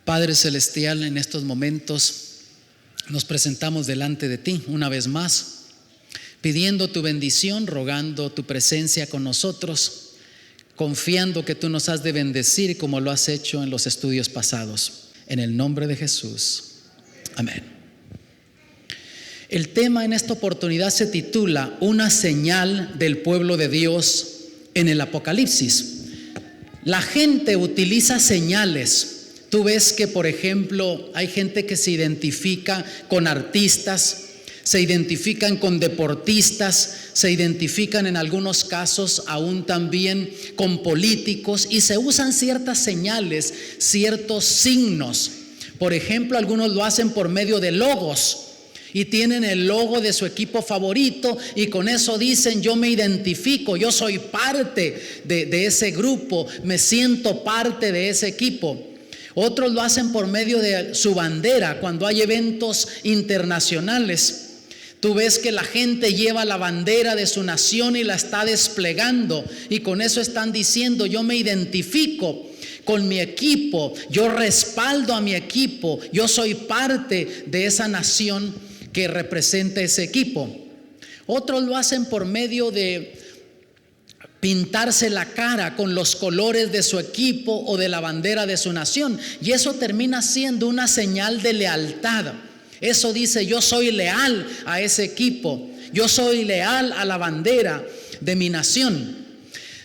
Padre Celestial, en estos momentos nos presentamos delante de ti una vez más, pidiendo tu bendición, rogando tu presencia con nosotros, confiando que tú nos has de bendecir como lo has hecho en los estudios pasados. En el nombre de Jesús. Amén. El tema en esta oportunidad se titula Una señal del pueblo de Dios en el Apocalipsis. La gente utiliza señales. Tú ves que, por ejemplo, hay gente que se identifica con artistas, se identifican con deportistas, se identifican en algunos casos aún también con políticos, y se usan ciertas señales, ciertos signos. Por ejemplo, algunos lo hacen por medio de logos y tienen el logo de su equipo favorito y con eso dicen: yo me identifico, yo soy parte de ese grupo, me siento parte de ese equipo. Otros lo hacen por medio de su bandera cuando hay eventos internacionales. Tú ves que la gente lleva la bandera de su nación y la está desplegando, y con eso están diciendo: yo me identifico con mi equipo, yo respaldo a mi equipo, yo soy parte de esa nación que representa ese equipo. Otros lo hacen por medio de pintarse la cara con los colores de su equipo o de la bandera de su nación, y eso termina siendo una señal de lealtad. Eso dice: yo soy leal a ese equipo, yo soy leal a la bandera de mi nación.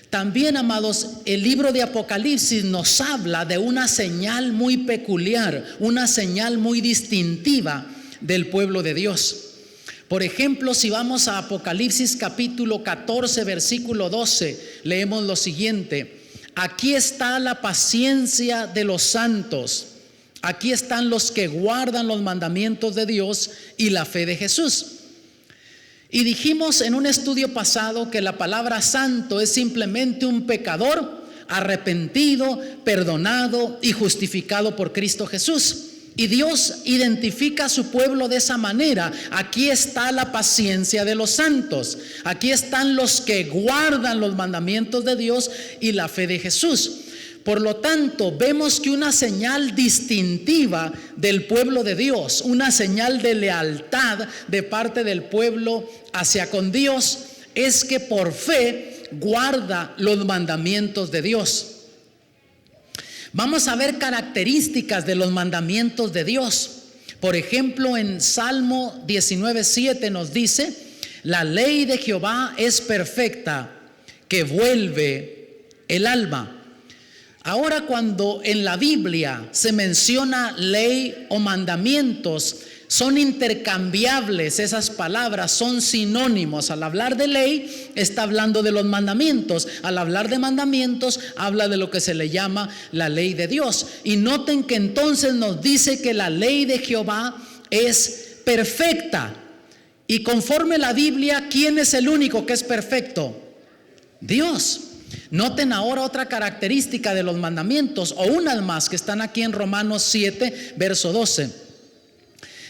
También, amados, el libro de Apocalipsis nos habla de una señal muy peculiar, una señal muy distintiva del pueblo de Dios. Por ejemplo, si vamos a Apocalipsis capítulo 14, versículo 12, leemos lo siguiente: aquí está la paciencia de los santos, aquí están los que guardan los mandamientos de Dios y la fe de Jesús. Y dijimos en un estudio pasado que la palabra santo es simplemente un pecador arrepentido, perdonado y justificado por Cristo Jesús. Y Dios identifica a su pueblo de esa manera: aquí está la paciencia de los santos, aquí están los que guardan los mandamientos de Dios y la fe de Jesús. Por lo tanto, vemos que una señal distintiva del pueblo de Dios, una señal de lealtad de parte del pueblo hacia con Dios, es que por fe guarda los mandamientos de Dios. Vamos a ver características de los mandamientos de Dios. Por ejemplo, en Salmo 19:7 nos dice: la ley de Jehová es perfecta, que vuelve el alma. Ahora, cuando en la Biblia se menciona ley o mandamientos, son intercambiables esas palabras, son sinónimos. Al hablar de ley, está hablando de los mandamientos. Al hablar de mandamientos, habla de lo que se le llama la ley de Dios. Y noten que entonces nos dice que la ley de Jehová es perfecta. Y conforme la Biblia, ¿quién es el único que es perfecto? Dios. Noten ahora otra característica de los mandamientos, o unas más que están aquí en Romanos 7, verso 12.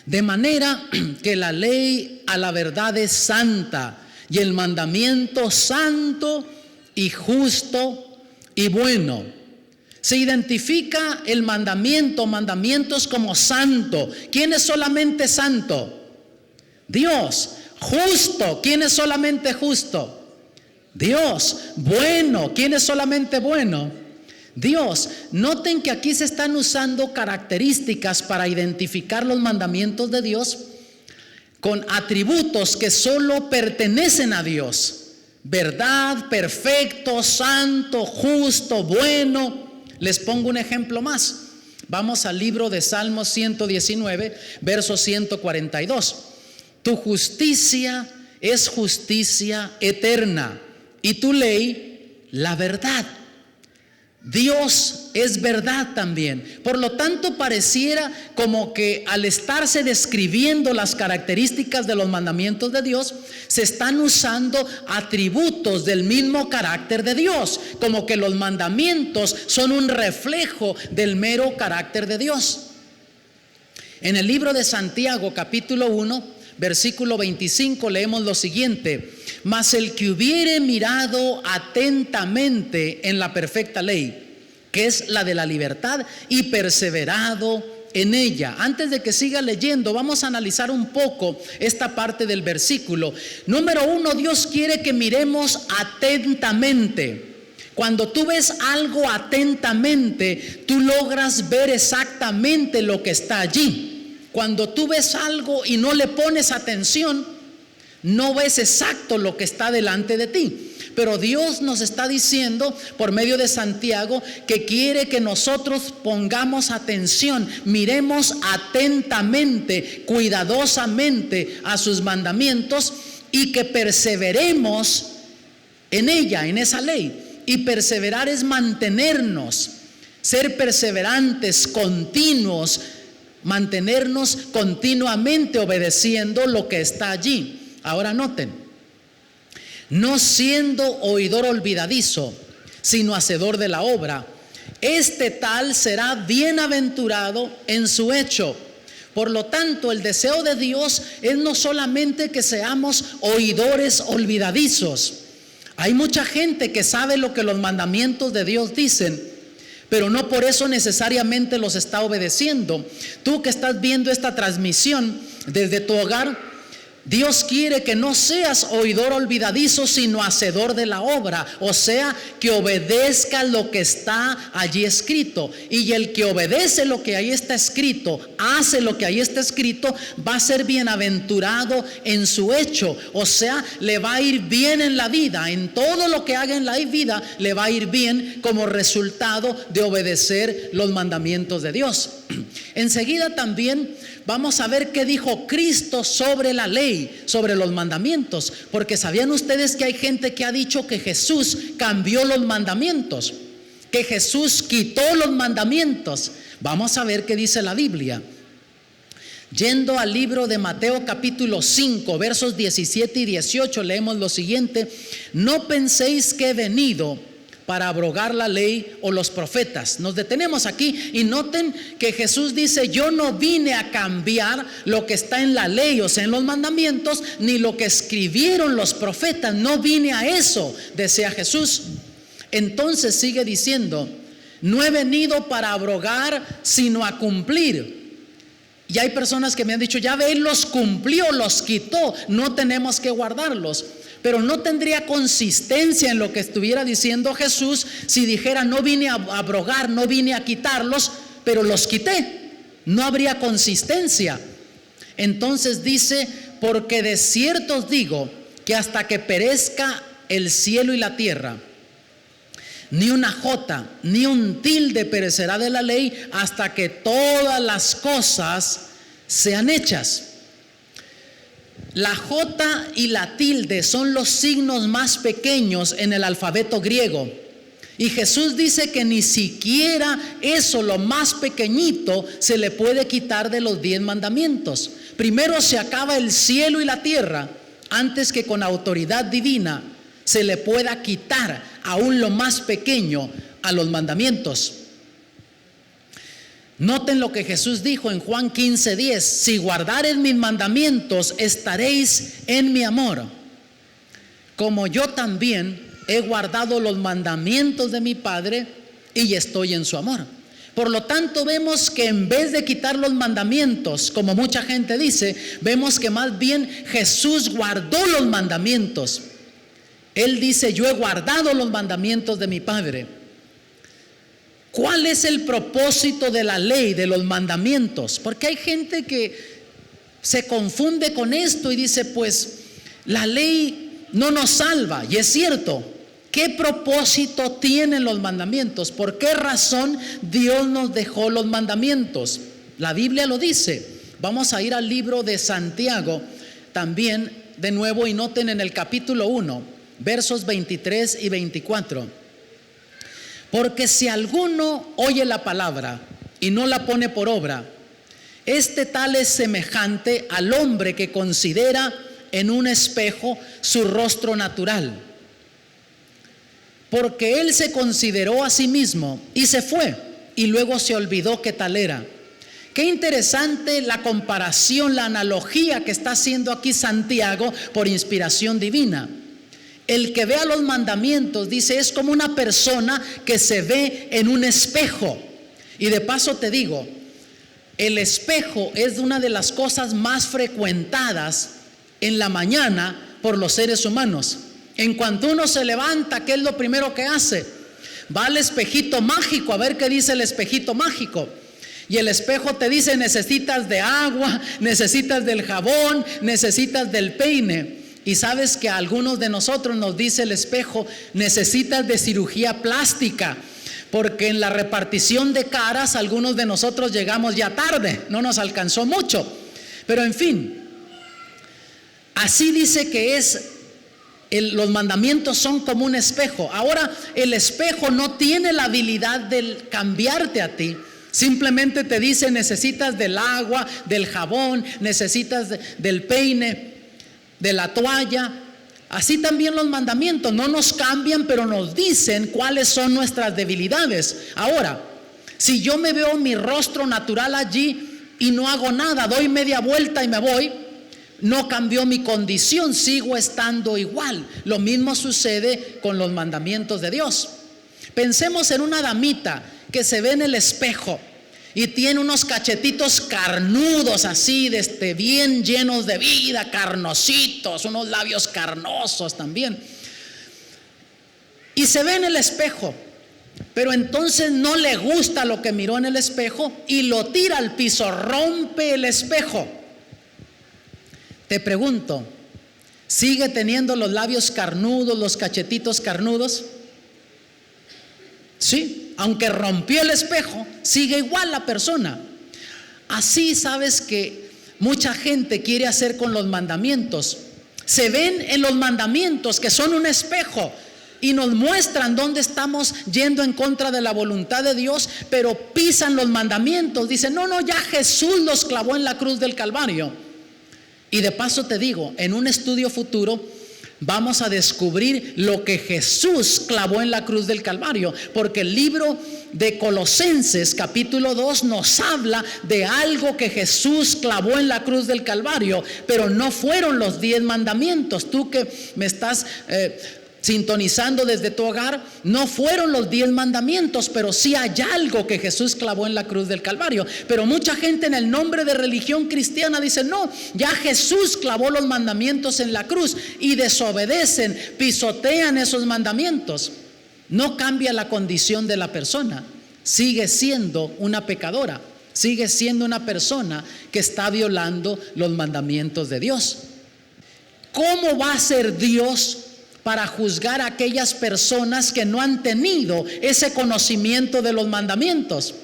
De manera que la ley a la verdad es santa, y el mandamiento santo y justo y bueno. Se identifica el mandamientos como santo. ¿Quién es solamente santo? Dios. Justo. ¿Quién es solamente justo? Dios. Bueno. ¿Quién es solamente bueno? Dios. Noten que aquí se están usando características para identificar los mandamientos de Dios con atributos que solo pertenecen a Dios: verdad, perfecto, santo, justo, bueno. Les pongo un ejemplo más. Vamos al libro de Salmos 119, verso 142. Tu justicia es justicia eterna, y tu ley la verdad. Dios es verdad también. Por lo tanto, pareciera como que al estarse describiendo las características de los mandamientos de Dios, se están usando atributos del mismo carácter de Dios, como que los mandamientos son un reflejo del mero carácter de Dios. En el libro de Santiago, capítulo 1, versículo 25, leemos lo siguiente: mas el que hubiere mirado atentamente en la perfecta ley, que es la de la libertad, y perseverado en ella. Antes de que siga leyendo, vamos a analizar un poco esta parte del versículo. Número 1, Dios quiere que miremos atentamente. Cuando tú ves algo atentamente, tú logras ver exactamente lo que está allí. Cuando tú ves algo y no le pones atención, no ves exacto lo que está delante de ti. Pero Dios nos está diciendo por medio de Santiago que quiere que nosotros pongamos atención, miremos atentamente, cuidadosamente a sus mandamientos y que perseveremos en ella, en esa ley. Y perseverar es mantenernos, ser perseverantes, continuos, mantenernos continuamente obedeciendo lo que está allí. Ahora noten, no siendo oidor olvidadizo, sino hacedor de la obra, este tal será bienaventurado en su hecho. Por lo tanto, el deseo de Dios es no solamente que seamos oidores olvidadizos. Hay mucha gente que sabe lo que los mandamientos de Dios dicen, pero no por eso necesariamente los está obedeciendo. Tú que estás viendo esta transmisión desde tu hogar, Dios quiere que no seas oidor olvidadizo, sino hacedor de la obra. O sea, que obedezcas lo que está allí escrito. Y el que obedece lo que ahí está escrito, hace lo que ahí está escrito, va a ser bienaventurado en su hecho. O sea, le va a ir bien en la vida. En todo lo que haga en la vida, le va a ir bien como resultado de obedecer los mandamientos de Dios. Enseguida también vamos a ver qué dijo Cristo sobre la ley, sobre los mandamientos, porque ¿sabían ustedes que hay gente que ha dicho que Jesús cambió los mandamientos, que Jesús quitó los mandamientos? Vamos a ver qué dice la Biblia. Yendo al libro de Mateo capítulo 5, versos 17 y 18, leemos lo siguiente: no penséis que he venido para abrogar la ley o los profetas. Nos detenemos aquí y noten que Jesús dice: yo no vine a cambiar lo que está en la ley, o sea, en los mandamientos, ni lo que escribieron los profetas. No vine a eso, decía Jesús. Entonces sigue diciendo: no he venido para abrogar, sino a cumplir. Y hay personas que me han dicho: ya ve, Él los cumplió, los quitó, no tenemos que guardarlos. Pero no tendría consistencia en lo que estuviera diciendo Jesús si dijera: no vine a abrogar, no vine a quitarlos, pero los quité. No habría consistencia. Entonces dice: porque de cierto os digo que hasta que perezca el cielo y la tierra, ni una jota, ni un tilde perecerá de la ley, hasta que todas las cosas sean hechas. La jota y la tilde son los signos más pequeños en el alfabeto griego. Y Jesús dice que ni siquiera eso, lo más pequeñito, se le puede quitar de los 10 mandamientos. Primero se acaba el cielo y la tierra antes que con autoridad divina se le pueda quitar aún lo más pequeño a los mandamientos. Noten lo que Jesús dijo en Juan 15:10: si guardareis mis mandamientos, estaréis en mi amor, como yo también he guardado los mandamientos de mi Padre y estoy en su amor. Por lo tanto, vemos que en vez de quitar los mandamientos, como mucha gente dice, vemos que más bien Jesús guardó los mandamientos. Él dice: yo he guardado los mandamientos de mi Padre. ¿Cuál es el propósito de la ley, de los mandamientos? Porque hay gente que se confunde con esto y dice: pues la ley no nos salva. Y es cierto. ¿Qué propósito tienen los mandamientos? ¿Por qué razón Dios nos dejó los mandamientos? La Biblia lo dice. Vamos a ir al libro de Santiago también de nuevo, y noten en el capítulo 1, versos 23 y 24. Porque si alguno oye la palabra y no la pone por obra, este tal es semejante al hombre que considera en un espejo su rostro natural. Porque él se consideró a sí mismo y se fue, y luego se olvidó qué tal era. Qué interesante la comparación, la analogía que está haciendo aquí Santiago por inspiración divina. El que vea los mandamientos, dice, es como una persona que se ve en un espejo. Y de paso te digo, el espejo es una de las cosas más frecuentadas en la mañana por los seres humanos. En cuanto uno se levanta, ¿qué es lo primero que hace? Va al espejito mágico a ver qué dice el espejito mágico. Y el espejo te dice: necesitas de agua, necesitas del jabón, necesitas del peine. Y sabes que a algunos de nosotros nos dice el espejo: necesitas de cirugía plástica, porque en la repartición de caras algunos de nosotros llegamos ya tarde, no nos alcanzó mucho. Pero en fin, así dice que es. Los mandamientos son como un espejo. Ahora, el espejo no tiene la habilidad de cambiarte a ti. Simplemente te dice: necesitas del agua, del jabón, necesitas del peine, de la toalla. Así también los mandamientos no nos cambian, pero nos dicen cuáles son nuestras debilidades. Ahora, si yo me veo mi rostro natural allí y no hago nada, doy media vuelta y me voy, no cambió mi condición, sigo estando igual. Lo mismo sucede con los mandamientos de Dios. Pensemos en una damita que se ve en el espejo y tiene unos cachetitos carnudos así, bien llenos de vida, carnositos, unos labios carnosos también. Y se ve en el espejo, pero entonces no le gusta lo que miró en el espejo y lo tira al piso, rompe el espejo. Te pregunto, ¿sigue teniendo los labios carnudos, los cachetitos carnudos? Sí, aunque rompió el espejo, sigue igual la persona. Así sabes que mucha gente quiere hacer con los mandamientos. Se ven en los mandamientos que son un espejo y nos muestran dónde estamos yendo en contra de la voluntad de Dios, pero pisan los mandamientos. Dicen: no, ya Jesús los clavó en la cruz del Calvario. Y de paso te digo, en un estudio futuro vamos a descubrir lo que Jesús clavó en la cruz del Calvario, porque el libro de Colosenses capítulo 2 nos habla de algo que Jesús clavó en la cruz del Calvario, pero no fueron los 10 mandamientos. Tú que me estás sintonizando desde tu hogar, no fueron los 10 mandamientos, pero sí hay algo que Jesús clavó en la cruz del Calvario. Pero mucha gente en el nombre de religión cristiana dice: no, ya Jesús clavó los mandamientos en la cruz, y desobedecen, pisotean esos mandamientos. No cambia la condición de la persona, sigue siendo una pecadora, sigue siendo una persona que está violando los mandamientos de Dios. ¿Cómo va a ser Dios para juzgar a aquellas personas que no han tenido ese conocimiento de los mandamientos?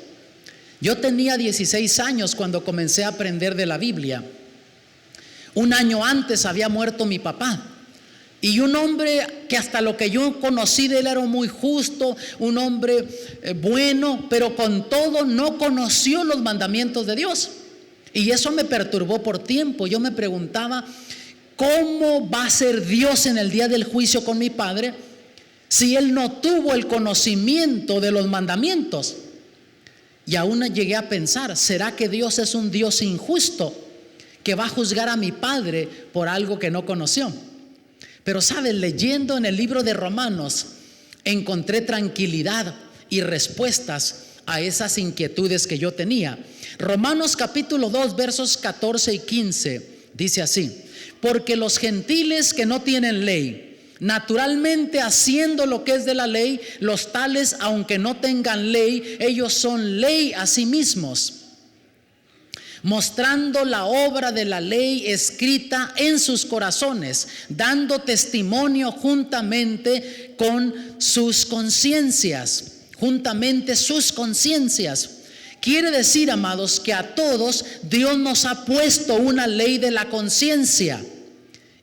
Yo tenía 16 años cuando comencé a aprender de la Biblia. Un año antes había muerto mi papá, y un hombre que hasta lo que yo conocí de él era muy justo, un hombre bueno, pero con todo no conoció los mandamientos de Dios, y eso me perturbó por tiempo. Yo me preguntaba: ¿cómo va a ser Dios en el día del juicio con mi padre si él no tuvo el conocimiento de los mandamientos? Y aún llegué a pensar: ¿será que Dios es un Dios injusto que va a juzgar a mi padre por algo que no conoció? Pero sabes, leyendo en el libro de Romanos encontré tranquilidad y respuestas a esas inquietudes que yo tenía. Romanos capítulo 2 versos 14 y 15 dice así: porque los gentiles que no tienen ley, naturalmente haciendo lo que es de la ley, los tales, aunque no tengan ley, ellos son ley a sí mismos, mostrando la obra de la ley escrita en sus corazones, dando testimonio juntamente con sus conciencias. Juntamente sus conciencias. Quiere decir, amados, que a todos Dios nos ha puesto una ley de la conciencia,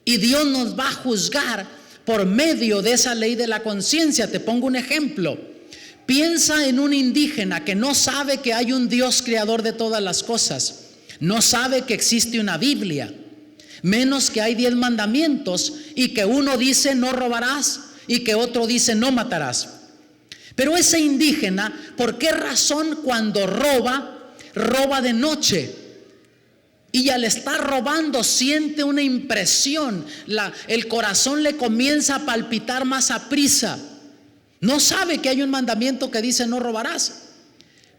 y Dios nos va a juzgar por medio de esa ley de la conciencia. Te pongo un ejemplo. Piensa en un indígena que no sabe que hay un Dios creador de todas las cosas, no sabe que existe una Biblia, menos que hay 10 mandamientos, y que uno dice: no robarás, y que otro dice: no matarás. Pero ese indígena, ¿por qué razón cuando roba de noche? Y al estar robando siente una impresión, el corazón le comienza a palpitar más aprisa. No sabe que hay un mandamiento que dice no robarás,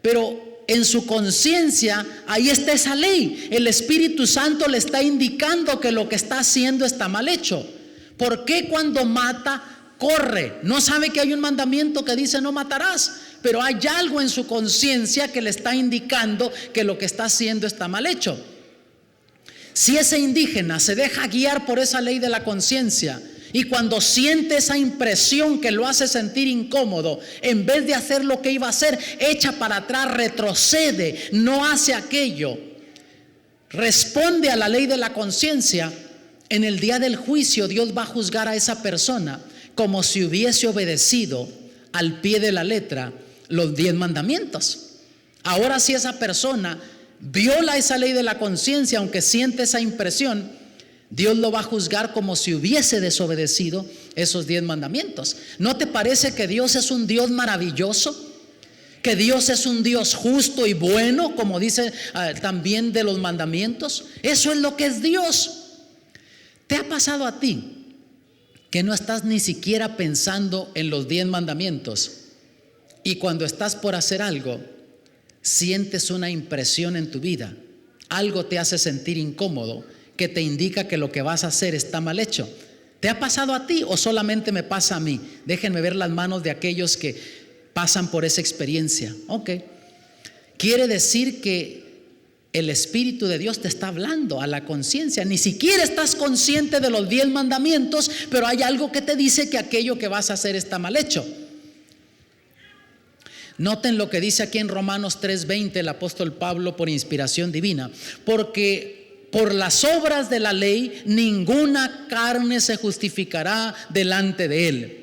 pero en su conciencia ahí está esa ley. El Espíritu Santo le está indicando que lo que está haciendo está mal hecho. ¿Por qué cuando mata corre? No sabe que hay un mandamiento que dice no matarás, pero hay algo en su conciencia que le está indicando que lo que está haciendo está mal hecho. Si ese indígena se deja guiar por esa ley de la conciencia y cuando siente esa impresión que lo hace sentir incómodo, en vez de hacer lo que iba a hacer, echa para atrás, retrocede, no hace aquello, responde a la ley de la conciencia, en el día del juicio Dios va a juzgar a esa persona como si hubiese obedecido al pie de la letra los 10 mandamientos. Ahora, si esa persona viola esa ley de la conciencia, aunque siente esa impresión, Dios lo va a juzgar como si hubiese desobedecido esos 10 mandamientos. ¿No te parece que Dios es un Dios maravilloso? Que Dios es un Dios justo y bueno, como dice también de los mandamientos. Eso es lo que es Dios. ¿Te ha pasado a ti que no estás ni siquiera pensando en los 10 mandamientos y cuando estás por hacer algo, sientes una impresión en tu vida, algo te hace sentir incómodo, que te indica que lo que vas a hacer está mal hecho? ¿Te ha pasado a ti o solamente me pasa a mí? Déjenme ver las manos de aquellos que pasan por esa experiencia. Ok, quiere decir que el Espíritu de Dios te está hablando a la conciencia. Ni siquiera estás consciente de los 10 mandamientos, pero hay algo que te dice que aquello que vas a hacer está mal hecho. Noten lo que dice aquí en Romanos 3:20 el apóstol Pablo por inspiración divina. Porque por las obras de la ley ninguna carne se justificará delante de él.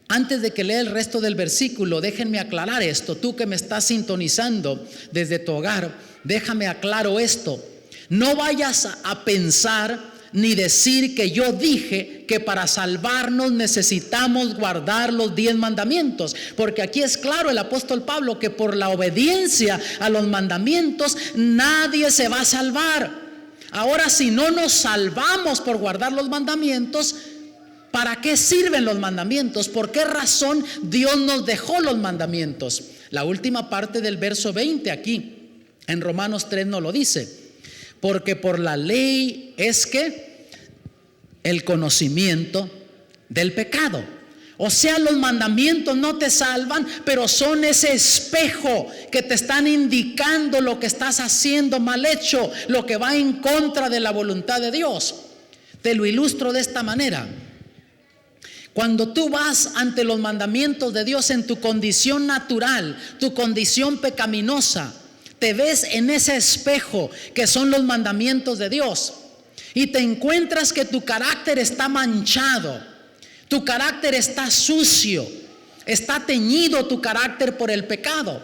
Antes de que lea el resto del versículo, déjenme aclarar esto. Tú que me estás sintonizando desde tu hogar, déjame aclaro esto. No vayas a pensar ni decir que yo dije que para salvarnos necesitamos guardar los 10 mandamientos, porque aquí es claro el apóstol Pablo que por la obediencia a los mandamientos nadie se va a salvar. Ahora, si no nos salvamos por guardar los mandamientos, ¿para qué sirven los mandamientos? ¿Por qué razón Dios nos dejó los mandamientos? La última parte del verso 20 aquí en Romanos 3 nos lo dice. Porque por la ley es que el conocimiento del pecado. O sea, los mandamientos no te salvan, pero son ese espejo que te están indicando lo que estás haciendo mal hecho, lo que va en contra de la voluntad de Dios. Te lo ilustro de esta manera. Cuando tú vas ante los mandamientos de Dios en tu condición natural, tu condición pecaminosa, te ves en ese espejo que son los mandamientos de Dios y te encuentras que tu carácter está manchado, tu carácter está sucio, está teñido tu carácter por el pecado.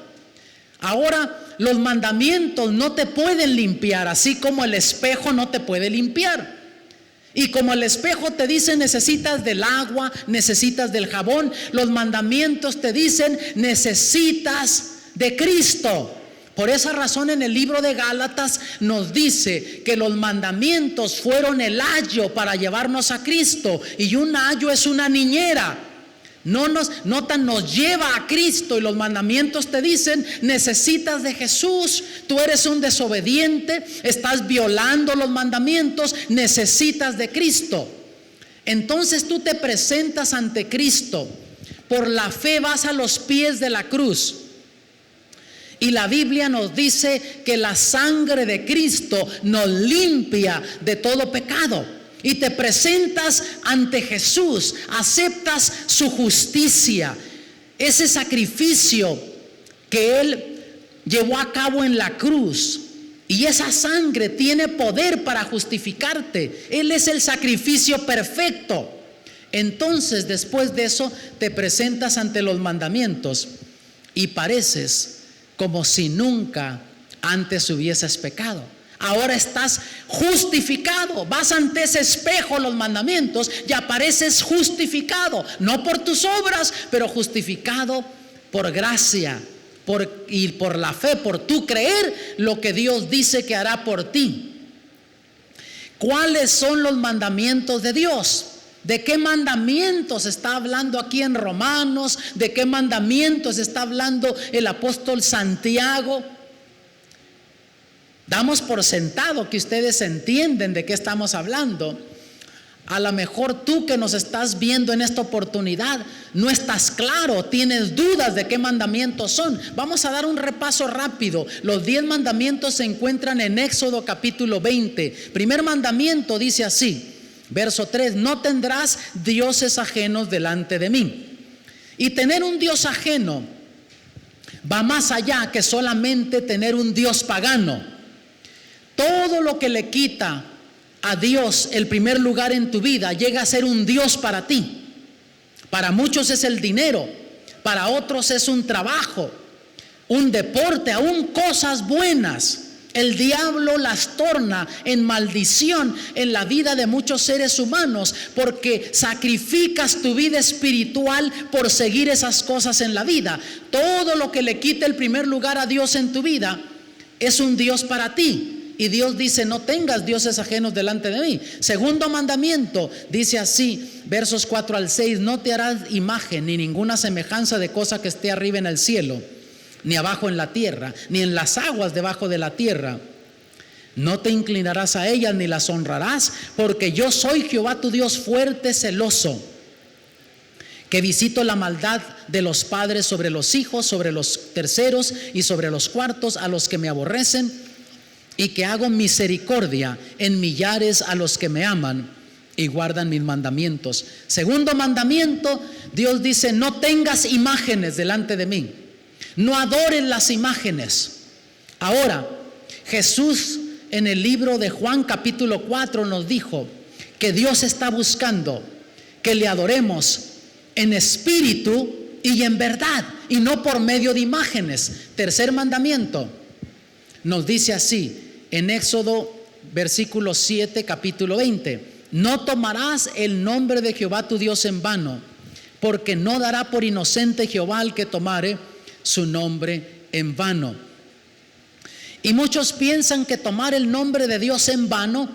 Ahora, los mandamientos no te pueden limpiar, así como el espejo no te puede limpiar. Y como el espejo te dice necesitas del agua, necesitas del jabón, los mandamientos te dicen necesitas de Cristo. Por esa razón en el libro de Gálatas nos dice que los mandamientos fueron el ayo para llevarnos a Cristo, y un ayo es una niñera. Nos lleva a Cristo, y los mandamientos te dicen necesitas de Jesús. Tú eres un desobediente, estás violando los mandamientos, necesitas de Cristo. Entonces tú te presentas ante Cristo, por la fe vas a los pies de la cruz. Y la Biblia nos dice que la sangre de Cristo nos limpia de todo pecado. Y te presentas ante Jesús, aceptas su justicia, ese sacrificio que Él llevó a cabo en la cruz. Y esa sangre tiene poder para justificarte. Él es el sacrificio perfecto. Entonces, después de eso, te presentas ante los mandamientos y pareces como si nunca antes hubieses pecado. Ahora estás justificado, vas ante ese espejo, los mandamientos, y apareces justificado, no por tus obras, pero justificado por gracia, y por la fe, por tu creer lo que Dios dice que hará por ti. ¿Cuáles son los mandamientos de Dios? ¿De qué mandamientos está hablando aquí en Romanos? ¿De qué mandamientos está hablando el apóstol Santiago? Damos por sentado que ustedes entienden de qué estamos hablando. A lo mejor tú que nos estás viendo en esta oportunidad no estás claro, tienes dudas de qué mandamientos son. Vamos a dar un repaso rápido. Los 10 mandamientos se encuentran en Éxodo capítulo 20. Primer mandamiento dice así, verso 3: no tendrás dioses ajenos delante de mí. Y tener un Dios ajeno va más allá que solamente tener un Dios pagano. Todo lo que le quita a Dios el primer lugar en tu vida llega a ser un Dios para ti. Para muchos es el dinero, para otros es un trabajo, un deporte, aún cosas buenas. El diablo las torna en maldición en la vida de muchos seres humanos porque sacrificas tu vida espiritual por seguir esas cosas en la vida. Todo lo que le quite el primer lugar a Dios en tu vida es un Dios para ti. Y Dios dice: no tengas dioses ajenos delante de mí. Segundo mandamiento dice así, versos 4 al 6: no te harás imagen ni ninguna semejanza de cosa que esté arriba en el cielo, ni abajo en la tierra, ni en las aguas debajo de la tierra. No te inclinarás a ellas ni las honrarás, porque yo soy Jehová tu Dios fuerte, celoso, que visito la maldad de los padres sobre los hijos, sobre los terceros y sobre los cuartos a los que me aborrecen, y que hago misericordia en millares a los que me aman y guardan mis mandamientos. Segundo mandamiento, Dios dice: no tengas imágenes delante de mí, no adores las imágenes. Ahora, Jesús en el libro de Juan capítulo 4 nos dijo que Dios está buscando que le adoremos en espíritu y en verdad, y no por medio de imágenes. Tercer mandamiento nos dice así en Éxodo versículo 7 capítulo 20: no tomarás el nombre de Jehová tu Dios en vano, porque no dará por inocente Jehová al que tomare su nombre en vano. Y muchos piensan que tomar el nombre de Dios en vano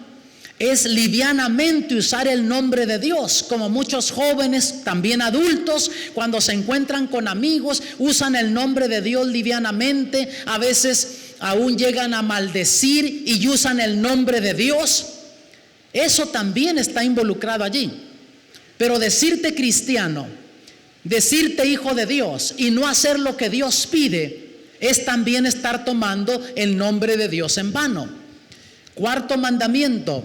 es livianamente usar el nombre de Dios, como muchos jóvenes, también adultos, cuando se encuentran con amigos, usan el nombre de Dios livianamente. A veces aún llegan a maldecir y usan el nombre de Dios. Eso también está involucrado allí. Pero decirte cristiano, decirte hijo de Dios y no hacer lo que Dios pide, es también estar tomando el nombre de Dios en vano. Cuarto mandamiento,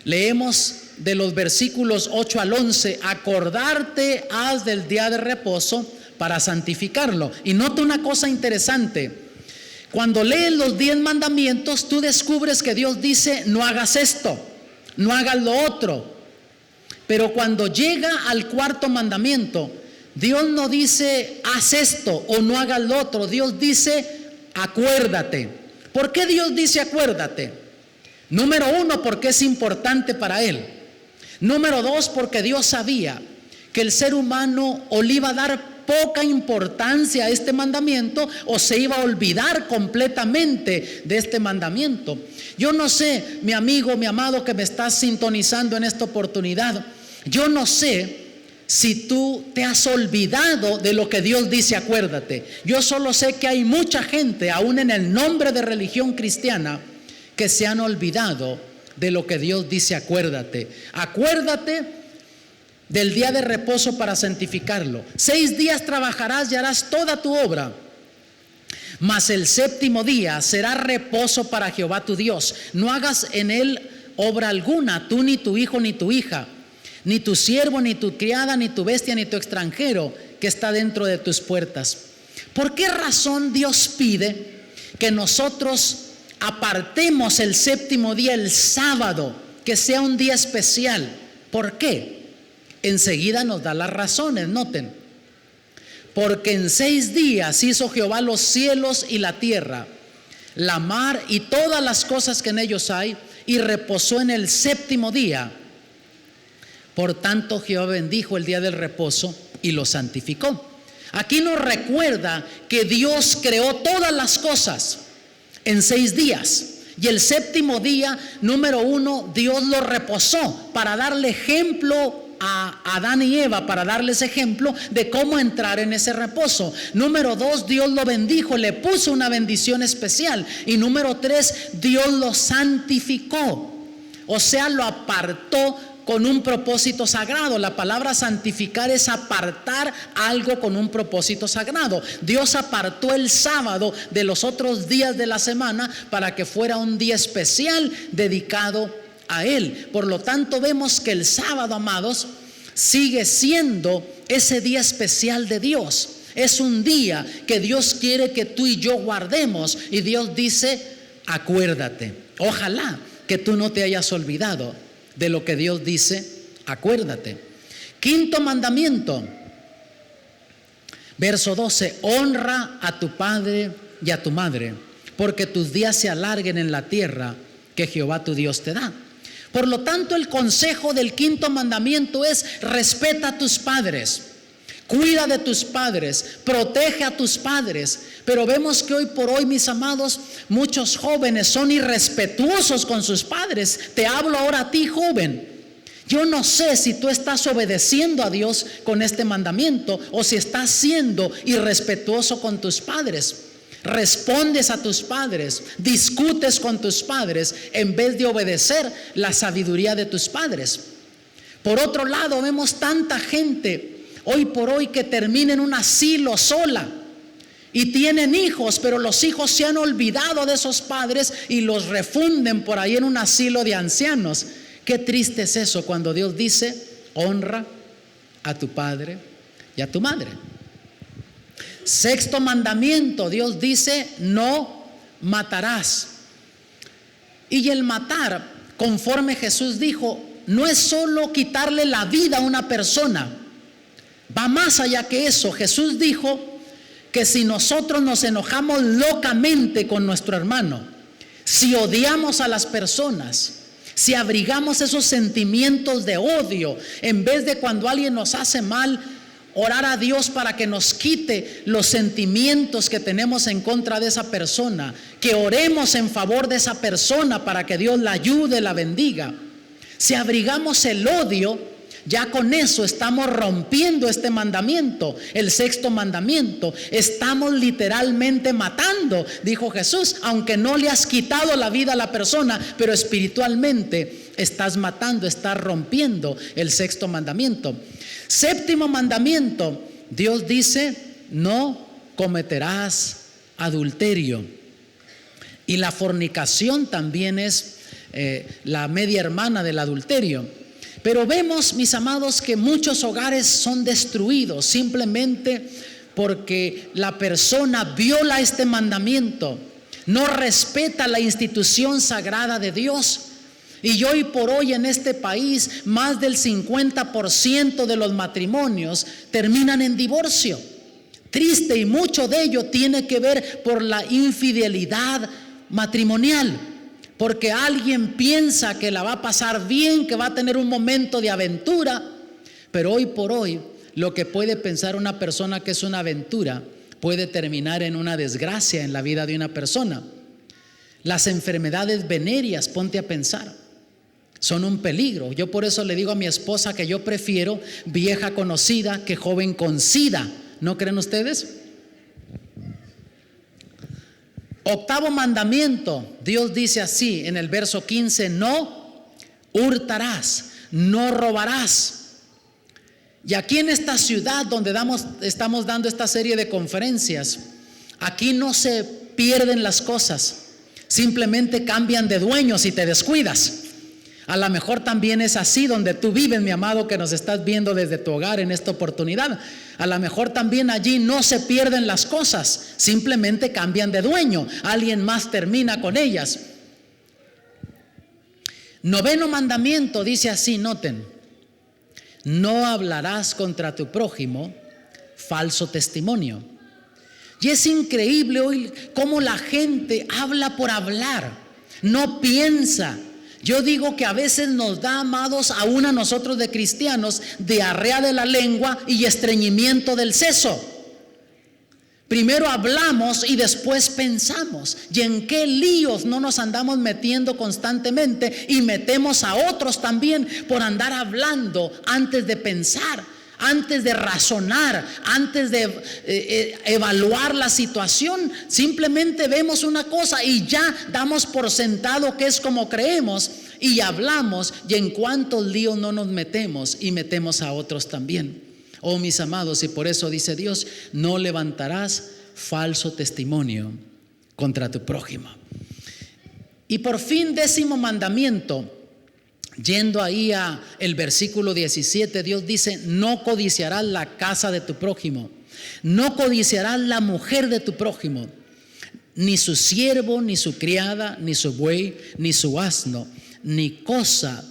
leemos de los versículos 8 al 11: acordarte has del día de reposo para santificarlo. Y nota una cosa interesante: cuando lees los 10 mandamientos, tú descubres que Dios dice: no hagas esto, no hagas lo otro. Pero cuando llega al cuarto mandamiento, Dios no dice haz esto o no hagas lo otro. Dios dice acuérdate. ¿Por qué Dios dice acuérdate? Número 1, porque es importante para Él. Número 2, porque Dios sabía que el ser humano o le iba a dar poca importancia a este mandamiento o se iba a olvidar completamente de este mandamiento. Yo no sé, mi amigo, mi amado que me estás sintonizando en esta oportunidad, yo no sé si tú te has olvidado de lo que Dios dice acuérdate. Yo solo sé que hay mucha gente, aún en el nombre de religión cristiana, que se han olvidado de lo que Dios dice acuérdate. Acuérdate del día de reposo para santificarlo. 6 días trabajarás y harás toda tu obra, mas el séptimo día será reposo para Jehová tu Dios. No hagas en él obra alguna, tú ni tu hijo ni tu hija, ni tu siervo, ni tu criada, ni tu bestia, ni tu extranjero que está dentro de tus puertas. ¿Por qué razón Dios pide que nosotros apartemos el séptimo día, el sábado, que sea un día especial? ¿Por qué? Enseguida nos da las razones, noten. Porque en 6 días hizo Jehová los cielos y la tierra, la mar y todas las cosas que en ellos hay, y reposó en el séptimo día. Por tanto Jehová bendijo el día del reposo y lo santificó. Aquí nos recuerda que Dios creó todas las cosas en 6 días. Y el séptimo día, número 1, Dios lo reposó para darle ejemplo a Adán y Eva, para darles ejemplo de cómo entrar en ese reposo. Número 2, Dios lo bendijo, le puso una bendición especial. Y número 3, Dios lo santificó, o sea, lo apartó con un propósito sagrado. La palabra santificar es apartar algo con un propósito sagrado. Dios apartó el sábado de los otros días de la semana para que fuera un día especial dedicado a Él. Por lo tanto, vemos que el sábado, amados, sigue siendo ese día especial de Dios. Es un día que Dios quiere que tú y yo guardemos. Y Dios dice, acuérdate. Ojalá que tú no te hayas olvidado de lo que Dios dice, acuérdate. Quinto mandamiento, verso 12: honra a tu padre y a tu madre, porque tus días se alarguen en la tierra que Jehová tu Dios te da. Por lo tanto, el consejo del quinto mandamiento es: respeta a tus padres, cuida de tus padres, protege a tus padres. Pero vemos que hoy por hoy, mis amados, muchos jóvenes son irrespetuosos con sus padres. Te hablo ahora a ti, joven. Yo no sé si tú estás obedeciendo a Dios con este mandamiento o si estás siendo irrespetuoso con tus padres. Respondes a tus padres, discutes con tus padres en vez de obedecer la sabiduría de tus padres. Por otro lado, vemos tanta gente hoy por hoy que termina en un asilo sola y tienen hijos, pero los hijos se han olvidado de esos padres y los refunden por ahí en un asilo de ancianos. Qué triste es eso cuando Dios dice: honra a tu padre y a tu madre. Sexto mandamiento, Dios dice: no matarás. Y el matar, conforme Jesús dijo, no es solo quitarle la vida a una persona, va más allá que eso. Jesús dijo que si nosotros nos enojamos locamente con nuestro hermano, si odiamos a las personas, si abrigamos esos sentimientos de odio, en vez de cuando alguien nos hace mal, orar a Dios para que nos quite los sentimientos que tenemos en contra de esa persona, que oremos en favor de esa persona para que Dios la ayude, la bendiga. Si abrigamos el odio, ya con eso estamos rompiendo este mandamiento, el sexto mandamiento. Estamos literalmente matando, dijo Jesús, aunque no le has quitado la vida a la persona, pero espiritualmente estás matando, estás rompiendo el sexto mandamiento. Séptimo mandamiento, Dios dice: no cometerás adulterio. Y la fornicación también es la media hermana del adulterio. Pero vemos, mis amados, que muchos hogares son destruidos simplemente porque la persona viola este mandamiento, no respeta la institución sagrada de Dios. Y hoy por hoy en este país, más del 50% de los matrimonios terminan en divorcio. Triste, y mucho de ello tiene que ver por la infidelidad matrimonial. Porque alguien piensa que la va a pasar bien, que va a tener un momento de aventura, pero hoy por hoy lo que puede pensar una persona que es una aventura puede terminar en una desgracia en la vida de una persona. Las enfermedades venéreas, ponte a pensar, son un peligro. Yo por eso le digo a mi esposa que yo prefiero vieja conocida que joven con SIDA. ¿No creen ustedes? Octavo mandamiento, Dios dice así en el verso 15: no hurtarás, no robarás. Y aquí en esta ciudad donde estamos dando esta serie de conferencias, aquí no se pierden las cosas, simplemente cambian de dueño si te descuidas. A lo mejor también es así donde tú vives, mi amado, que nos estás viendo desde tu hogar en esta oportunidad. A lo mejor también allí no se pierden las cosas, simplemente cambian de dueño, alguien más termina con ellas. Noveno mandamiento dice así, noten: no hablarás contra tu prójimo falso testimonio. Y es increíble hoy cómo la gente habla por hablar, no piensa. Yo digo que a veces nos da, amados, aún a nosotros de cristianos, diarrea de la lengua y estreñimiento del seso. Primero hablamos y después pensamos. ¿Y en qué líos no nos andamos metiendo constantemente y metemos a otros también por andar hablando antes de pensar, antes de razonar, antes de evaluar la situación? Simplemente vemos una cosa y ya damos por sentado que es como creemos y hablamos, y en cuántos líos no nos metemos y metemos a otros también. Oh, mis amados, y por eso dice Dios: no levantarás falso testimonio contra tu prójimo. Y por fin, 10º mandamiento, yendo ahí a el versículo 17, Dios dice: no codiciarás la casa de tu prójimo, no codiciarás la mujer de tu prójimo, ni su siervo, ni su criada, ni su buey, ni su asno, ni cosa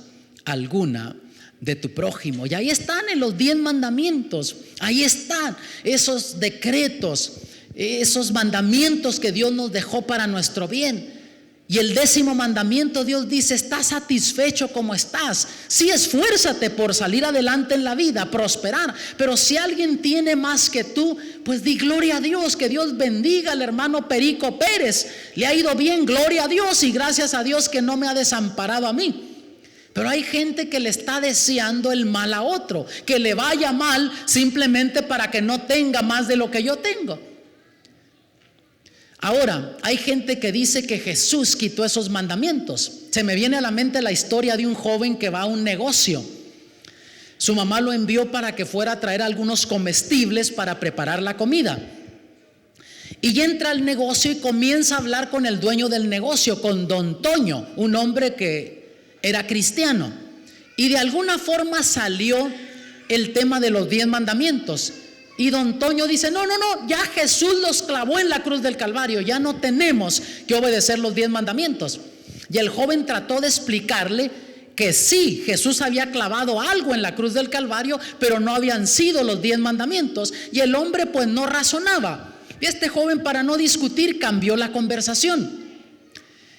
alguna de tu prójimo. Y ahí están en los 10 mandamientos, ahí están esos decretos, esos mandamientos que Dios nos dejó para nuestro bien. Y el 10º mandamiento, Dios dice: ¿estás satisfecho como estás? Sí, esfuérzate por salir adelante en la vida, prosperar. Pero si alguien tiene más que tú, pues di gloria a Dios. Que Dios bendiga al hermano Perico Pérez. Le ha ido bien, gloria a Dios, y gracias a Dios que no me ha desamparado a mí. Pero hay gente que le está deseando el mal a otro, que le vaya mal simplemente para que no tenga más de lo que yo tengo. Ahora, hay gente que dice que Jesús quitó esos mandamientos. Se me viene a la mente la historia de un joven que va a un negocio. Su mamá lo envió para que fuera a traer algunos comestibles para preparar la comida. Y entra al negocio y comienza a hablar con el dueño del negocio, con don Toño, un hombre que era cristiano. Y de alguna forma salió el tema de los 10 mandamientos. Y don Toño dice: no, ya Jesús los clavó en la cruz del Calvario, ya no tenemos que obedecer los 10 mandamientos. Y el joven trató de explicarle que sí, Jesús había clavado algo en la cruz del Calvario, pero no habían sido los 10 mandamientos. Y el hombre pues no razonaba. Y este joven, para no discutir, cambió la conversación.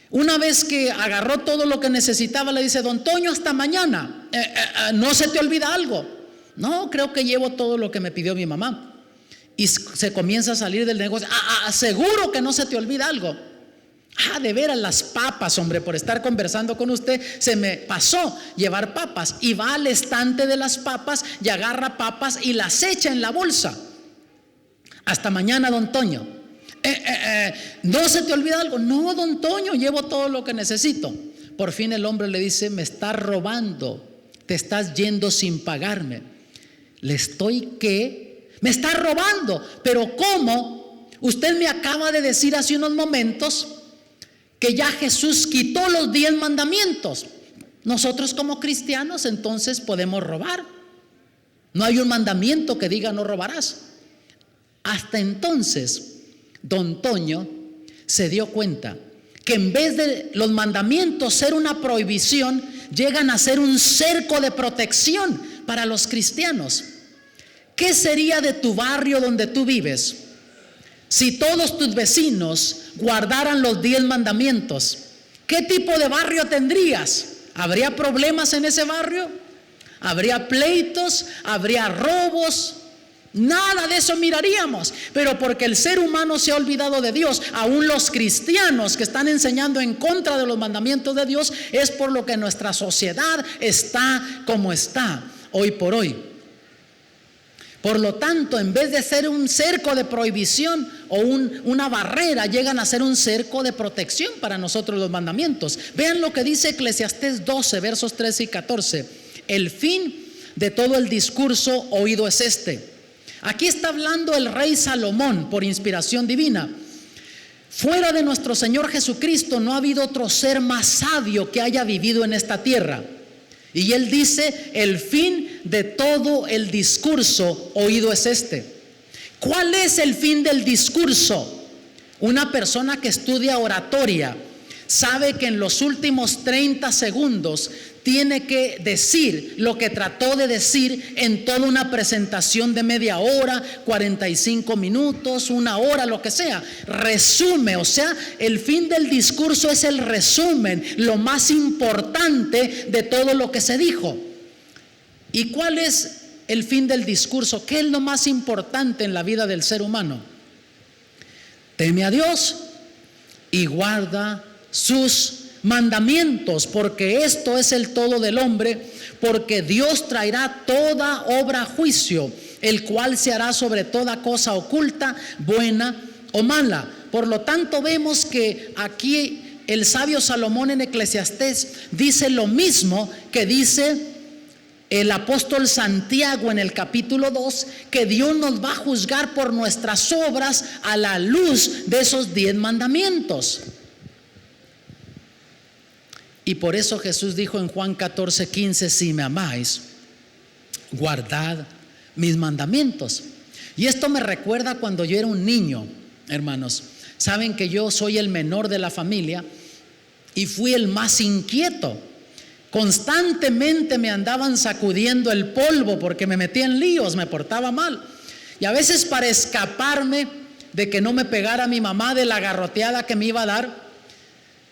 Una vez que agarró todo lo que necesitaba, le dice: don Toño, hasta mañana. ¿No se te olvida algo? No, creo que llevo todo lo que me pidió mi mamá. Y se comienza a salir del negocio. Seguro que no se te olvida algo. De veras, las papas, hombre, por estar conversando con usted se me pasó llevar papas. Y va al estante de las papas y agarra papas y las echa en la bolsa. Hasta mañana, don Toño. ¿No se te olvida algo? No, don Toño, llevo todo lo que necesito. Por fin el hombre le dice: me estás robando, te estás yendo sin pagarme. Me está robando. Pero ¿cómo? Usted me acaba de decir hace unos momentos que ya Jesús quitó los 10 mandamientos. Nosotros como cristianos entonces podemos robar. No hay un mandamiento que diga no robarás. Hasta entonces don Toño se dio cuenta que en vez de los mandamientos ser una prohibición, llegan a ser un cerco de protección para los cristianos. ¿Qué sería de tu barrio donde tú vives si todos tus vecinos guardaran los 10 mandamientos? ¿Qué tipo de barrio tendrías? ¿Habría problemas en ese barrio? ¿Habría pleitos? ¿Habría robos? Nada de eso miraríamos. Pero porque el ser humano se ha olvidado de Dios, aún los cristianos que están enseñando en contra de los mandamientos de Dios, es por lo que nuestra sociedad está como está hoy por hoy. Por lo tanto, en vez de ser un cerco de prohibición o una barrera, llegan a ser un cerco de protección para nosotros los mandamientos. Vean lo que dice Eclesiastés 12, versos 13 y 14. El fin de todo el discurso oído es este. Aquí está hablando el rey Salomón por inspiración divina. Fuera de nuestro Señor Jesucristo no ha habido otro ser más sabio que haya vivido en esta tierra. Y él dice: el fin de todo el discurso oído es este. ¿Cuál es el fin del discurso? Una persona que estudia oratoria sabe que en los últimos 30 segundos tiene que decir lo que trató de decir en toda una presentación de media hora, 45 minutos, 1 hora, lo que sea. Resume, o sea, el fin del discurso es el resumen, lo más importante de todo lo que se dijo. ¿Y cuál es el fin del discurso? ¿Qué es lo más importante en la vida del ser humano? teme a Dios y guarda sus mandamientos, porque esto es el todo del hombre, porque Dios traerá toda obra a juicio, el cual se hará sobre toda cosa oculta, buena o mala. Por lo tanto, vemos que aquí el sabio Salomón en Eclesiastés dice lo mismo que dice el apóstol Santiago en el capítulo 2, que Dios nos va a juzgar por nuestras obras a la luz de esos 10 mandamientos. Y por eso Jesús dijo en Juan 14:15: si me amáis, guardad mis mandamientos. Y esto me recuerda cuando yo era un niño, hermanos. Saben que yo soy el menor de la familia y fui el más inquieto. Constantemente me andaban sacudiendo el polvo porque me metía en líos, me portaba mal. Y a veces, para escaparme de que no me pegara mi mamá de la garroteada que me iba a dar,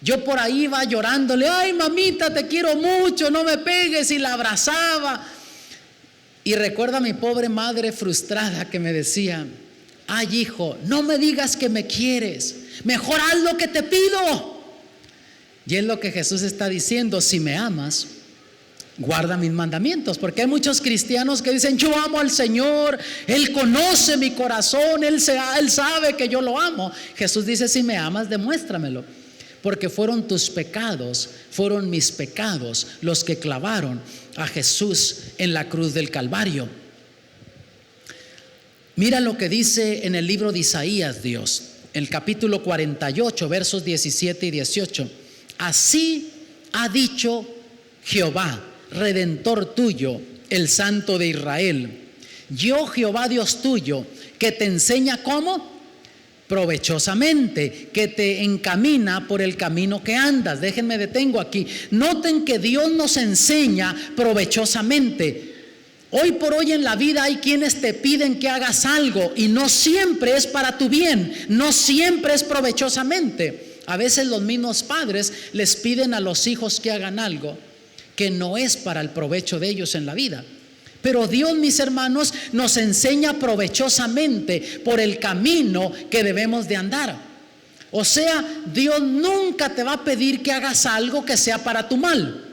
yo por ahí iba llorándole: ay, mamita, te quiero mucho, no me pegues, y la abrazaba. Y recuerdo a mi pobre madre frustrada que me decía: ay, hijo, no me digas que me quieres, mejor haz lo que te pido. Y es lo que Jesús está diciendo: si me amas, guarda mis mandamientos. Porque hay muchos cristianos que dicen: yo amo al Señor, Él conoce mi corazón, Él sabe que yo lo amo. Jesús dice: si me amas, demuéstramelo. Porque fueron tus pecados, fueron mis pecados los que clavaron a Jesús en la cruz del Calvario. Mira lo que dice en el libro de Isaías Dios, el capítulo 48, versos 17 y 18. Así ha dicho Jehová, Redentor tuyo, el Santo de Israel: yo, Jehová Dios tuyo, que te enseña cómo provechosamente, que te encamina por el camino que andas. Déjenme detengo aquí. Noten que Dios nos enseña provechosamente. Hoy por hoy en la vida hay quienes te piden que hagas algo y no siempre es para tu bien, no siempre es provechosamente. A veces los mismos padres les piden a los hijos que hagan algo que no es para el provecho de ellos en la vida. Pero Dios, mis hermanos, nos enseña provechosamente por el camino que debemos de andar. O sea, Dios nunca te va a pedir que hagas algo que sea para tu mal.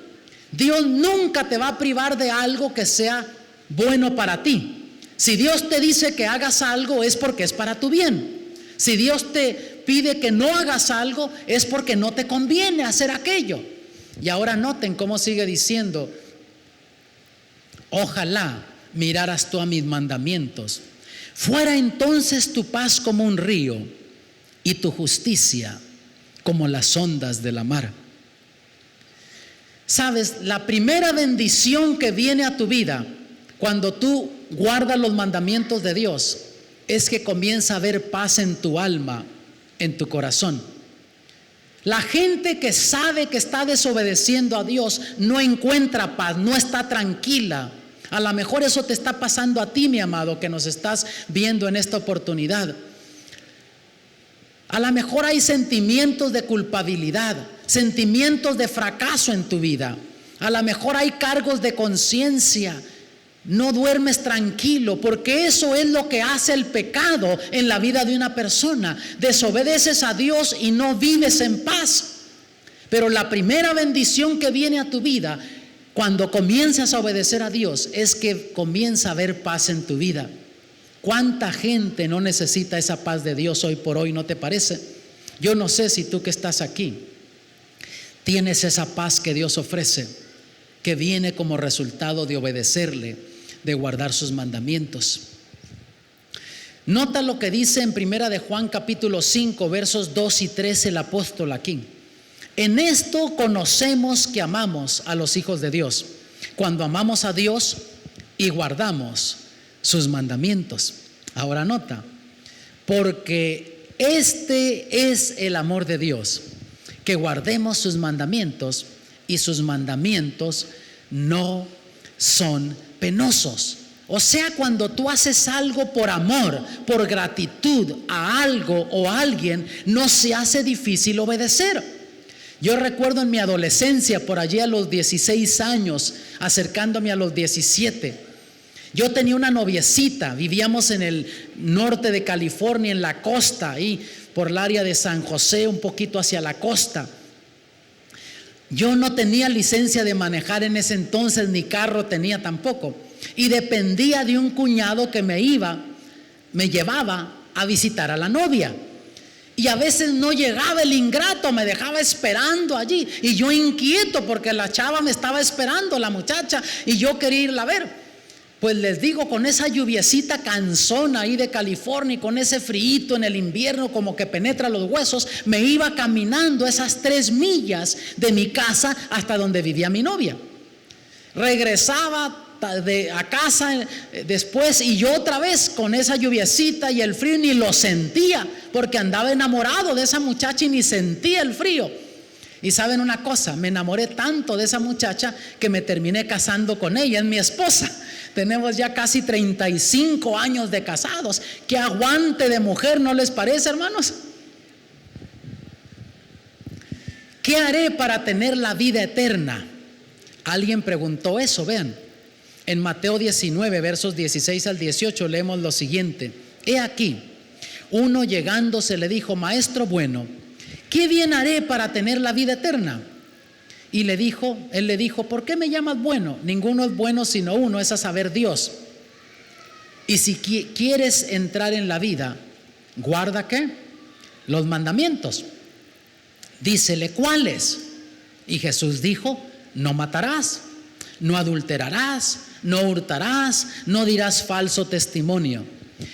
Dios nunca te va a privar de algo que sea bueno para ti. Si Dios te dice que hagas algo, es porque es para tu bien. Si Dios te pide que no hagas algo, es porque no te conviene hacer aquello. Y ahora noten cómo sigue diciendo: ojalá miraras tú a mis mandamientos. Fuera entonces tu paz como un río y tu justicia como las ondas de la mar. Sabes, la primera bendición que viene a tu vida cuando tú guardas los mandamientos de Dios es que comienza a haber paz en tu alma, en tu corazón. La gente que sabe que está desobedeciendo a Dios no encuentra paz, no está tranquila. A lo mejor eso te está pasando a ti, mi amado, que nos estás viendo en esta oportunidad. A lo mejor hay sentimientos de culpabilidad, sentimientos de fracaso en tu vida. A lo mejor hay cargos de conciencia. No duermes tranquilo, porque eso es lo que hace el pecado en la vida de una persona. Desobedeces a Dios y no vives en paz. Pero la primera bendición que viene a tu vida cuando comienzas a obedecer a Dios es que comienza a haber paz en tu vida. ¿Cuánta gente no necesita esa paz de Dios hoy por hoy, no te parece? Yo no sé si tú que estás aquí tienes esa paz que Dios ofrece, que viene como resultado de obedecerle, de guardar sus mandamientos. Nota lo que dice en Primera de Juan capítulo 5 versos 2 y 3 el apóstol aquí. En esto conocemos que amamos a los hijos de Dios, cuando amamos a Dios y guardamos sus mandamientos. Ahora nota, porque este es el amor de Dios, que guardemos sus mandamientos, y sus mandamientos no son penosos. O sea, cuando tú haces algo por amor, por gratitud a algo o a alguien, no se hace difícil obedecer. Yo recuerdo en mi adolescencia, por allí a los 16 años, acercándome a los 17, Yo tenía una noviecita, vivíamos en el norte de California, en la costa, ahí por el área de San José, un poquito hacia la costa. Yo no tenía licencia de manejar en ese entonces, ni carro tenía tampoco, y dependía de un cuñado que me llevaba a visitar a la novia. Y a veces no llegaba el ingrato, me dejaba esperando allí, y yo inquieto porque la chava me estaba esperando, la muchacha, y yo quería irla a ver. Pues les digo, con esa lluviecita cansona ahí de California y con ese frío en el invierno como que penetra los huesos, me iba caminando esas 3 millas de mi casa hasta donde vivía mi novia. Regresaba a casa después, y yo otra vez con esa lluviecita y el frío ni lo sentía, porque andaba enamorado de esa muchacha y ni sentía el frío. Y saben una cosa, me enamoré tanto de esa muchacha que me terminé casando con ella, es mi esposa. Tenemos ya casi 35 años de casados. Qué aguante de mujer, ¿no les parece, hermanos? ¿Qué haré para tener la vida eterna? Alguien preguntó eso, vean. En Mateo 19, versos 16 al 18 leemos lo siguiente: he aquí, uno llegándose le dijo: maestro bueno, ¿qué bien haré para tener la vida eterna? Y él le dijo: ¿por qué me llamas bueno? Ninguno es bueno sino uno, es a saber, Dios. Y si quieres entrar en la vida, guarda ¿qué? Los mandamientos. Dícele: ¿cuáles? Y Jesús dijo: no matarás, no adulterarás, no hurtarás, no dirás falso testimonio.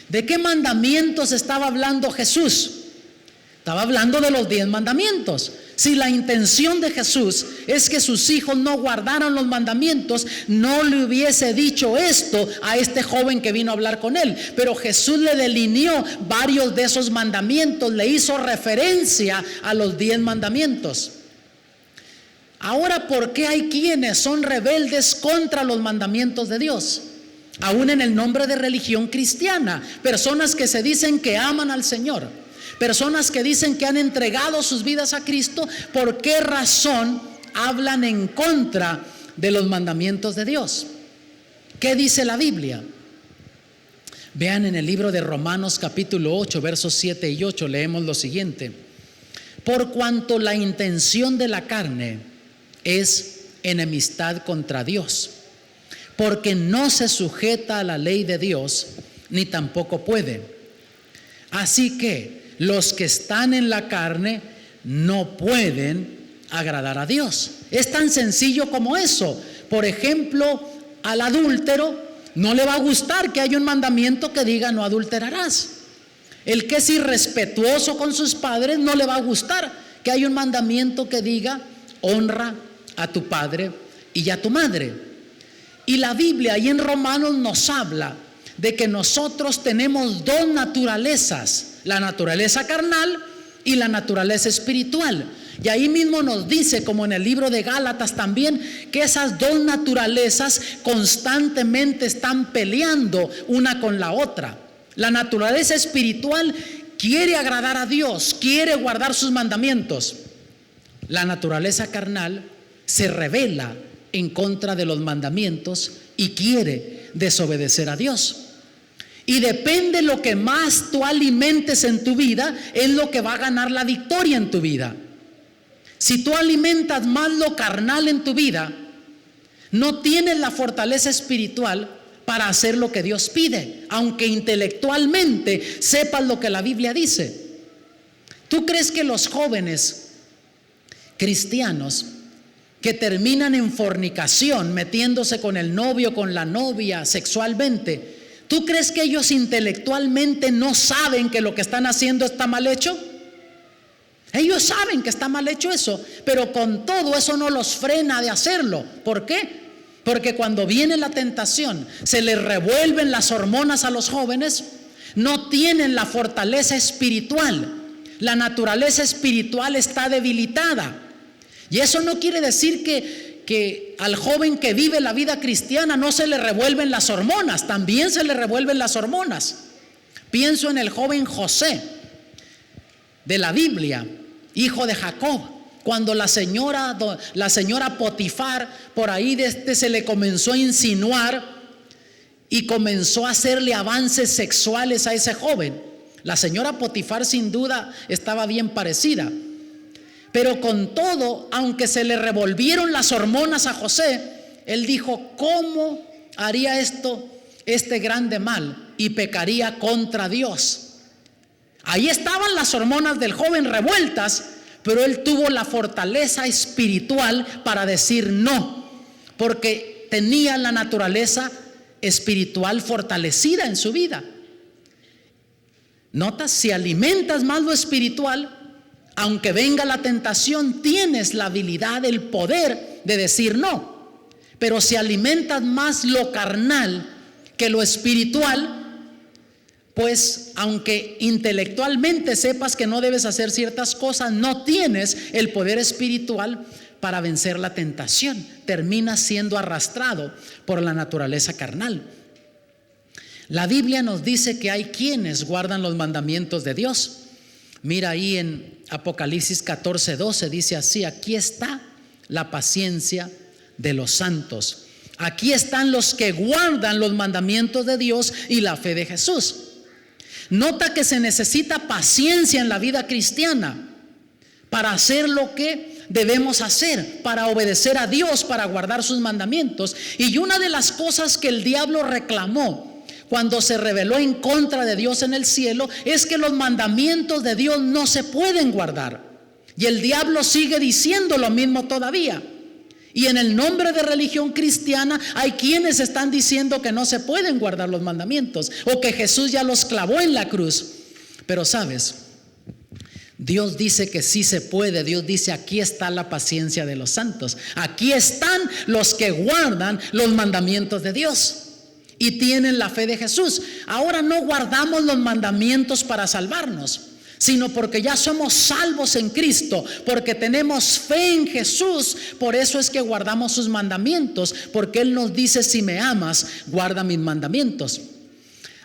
¿De qué mandamientos estaba hablando Jesús? Estaba hablando de los 10 mandamientos. Si la intención de Jesús es que sus hijos no guardaran los mandamientos, no le hubiese dicho esto a este joven que vino a hablar con él. Pero Jesús le delineó varios de esos mandamientos, le hizo referencia a los 10 mandamientos. Ahora, ¿por qué hay quienes son rebeldes contra los mandamientos de Dios? Aún en el nombre de religión cristiana, personas que se dicen que aman al Señor, personas que dicen que han entregado sus vidas a Cristo. ¿Por qué razón hablan en contra de los mandamientos de Dios? ¿Qué dice la Biblia? Vean en el libro de Romanos capítulo 8, versos 7 y 8, leemos lo siguiente: por cuanto la intención de la carne es enemistad contra Dios, porque no se sujeta a la ley de Dios, ni tampoco puede. Así que los que están en la carne no pueden agradar a Dios. Es tan sencillo como eso. Por ejemplo, al adúltero no le va a gustar que haya un mandamiento que diga no adulterarás. El que es irrespetuoso con sus padres no le va a gustar que haya un mandamiento que diga honra a tu padre y a tu madre. Y la Biblia ahí en Romanos nos habla de que nosotros tenemos 2 naturalezas: la naturaleza carnal y la naturaleza espiritual. Y ahí mismo nos dice, como en el libro de Gálatas también, que esas 2 naturalezas constantemente están peleando una con la otra. La naturaleza espiritual quiere agradar a Dios, quiere guardar sus mandamientos. La naturaleza carnal se rebela en contra de los mandamientos y quiere desobedecer a Dios. Y depende lo que más tú alimentes en tu vida, es lo que va a ganar la victoria en tu vida. Si tú alimentas más lo carnal en tu vida, no tienes la fortaleza espiritual para hacer lo que Dios pide, aunque intelectualmente sepas lo que la Biblia dice. ¿Tú crees que los jóvenes cristianos que terminan en fornicación, metiéndose con el novio, con la novia sexualmente, ¿tú crees que ellos intelectualmente no saben que lo que están haciendo está mal hecho? Ellos saben que está mal hecho eso, pero con todo eso no los frena de hacerlo. ¿Por qué? Porque cuando viene la tentación, se les revuelven las hormonas a los jóvenes, no tienen la fortaleza espiritual, la naturaleza espiritual está debilitada. Y eso no quiere decir que al joven que vive la vida cristiana no se le revuelven las hormonas, también se le revuelven las hormonas. Pienso en el joven José de la Biblia, hijo de Jacob, cuando la señora Potifar por ahí se le comenzó a insinuar, y comenzó a hacerle avances sexuales a ese joven. La señora Potifar sin duda estaba bien parecida, pero con todo, aunque se le revolvieron las hormonas a José, él dijo: ¿cómo haría esto este grande mal y pecaría contra Dios? Ahí estaban las hormonas del joven revueltas, pero él tuvo la fortaleza espiritual para decir no, porque tenía la naturaleza espiritual fortalecida en su vida. Notas, si alimentas más lo espiritual, aunque venga la tentación, tienes la habilidad, el poder de decir no. Pero si alimentas más lo carnal que lo espiritual, pues aunque intelectualmente sepas que no debes hacer ciertas cosas, no tienes el poder espiritual para vencer la tentación. Terminas siendo arrastrado por la naturaleza carnal. La Biblia nos dice que hay quienes guardan los mandamientos de Dios. Mira ahí en Apocalipsis 14:12, dice así: aquí está la paciencia de los santos. Aquí están los que guardan los mandamientos de Dios y la fe de Jesús. Nota que se necesita paciencia en la vida cristiana para hacer lo que debemos hacer, para obedecer a Dios, para guardar sus mandamientos. Y una de las cosas que el diablo reclamó cuando se rebeló en contra de Dios en el cielo es que los mandamientos de Dios no se pueden guardar. Y el diablo sigue diciendo lo mismo todavía. Y en el nombre de religión cristiana hay quienes están diciendo que no se pueden guardar los mandamientos o que Jesús ya los clavó en la cruz. Pero sabes, Dios dice que sí se puede. Dios dice: aquí está la paciencia de los santos. Aquí están los que guardan los mandamientos de Dios y tienen la fe de Jesús. Ahora no guardamos los mandamientos para salvarnos, sino porque ya somos salvos en Cristo, porque tenemos fe en Jesús. Por eso es que guardamos sus mandamientos, porque Él nos dice: si me amas, guarda mis mandamientos.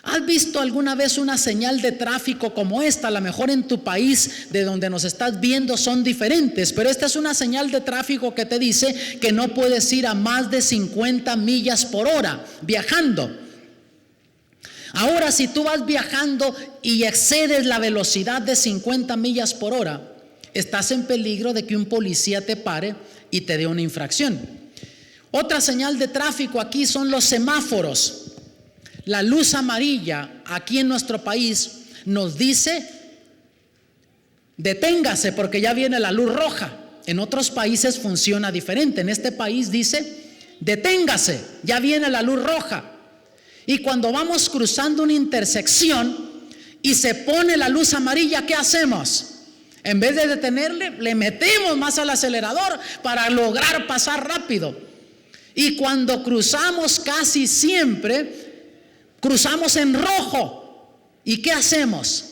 ¿Has visto alguna vez una señal de tráfico como esta? A lo mejor en tu país de donde nos estás viendo son diferentes, pero esta es una señal de tráfico que te dice que no puedes ir a más de 50 millas por hora viajando. Ahora, si tú vas viajando y excedes la velocidad de 50 millas por hora, estás en peligro de que un policía te pare y te dé una infracción. Otra señal de tráfico aquí son los semáforos. La luz amarilla aquí en nuestro país nos dice: deténgase porque ya viene la luz roja. En otros países funciona diferente. En este país dice: deténgase, ya viene la luz roja. Y cuando vamos cruzando una intersección y se pone la luz amarilla, ¿qué hacemos? En vez de detenerle, le metemos más al acelerador para lograr pasar rápido. Y cuando cruzamos, casi siempre cruzamos en rojo. ¿Y qué hacemos?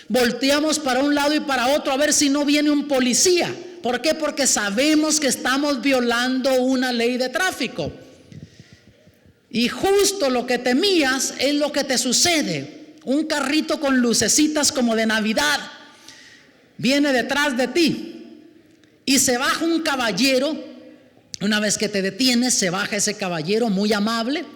Volteamos para un lado y para otro a ver si no viene un policía. ¿Por qué? Porque sabemos que estamos violando una ley de tráfico. Y justo lo que temías es lo que te sucede. Un carrito con lucecitas como de Navidad viene detrás de ti y se baja un caballero. Una vez que te detienes, se baja ese caballero muy amable,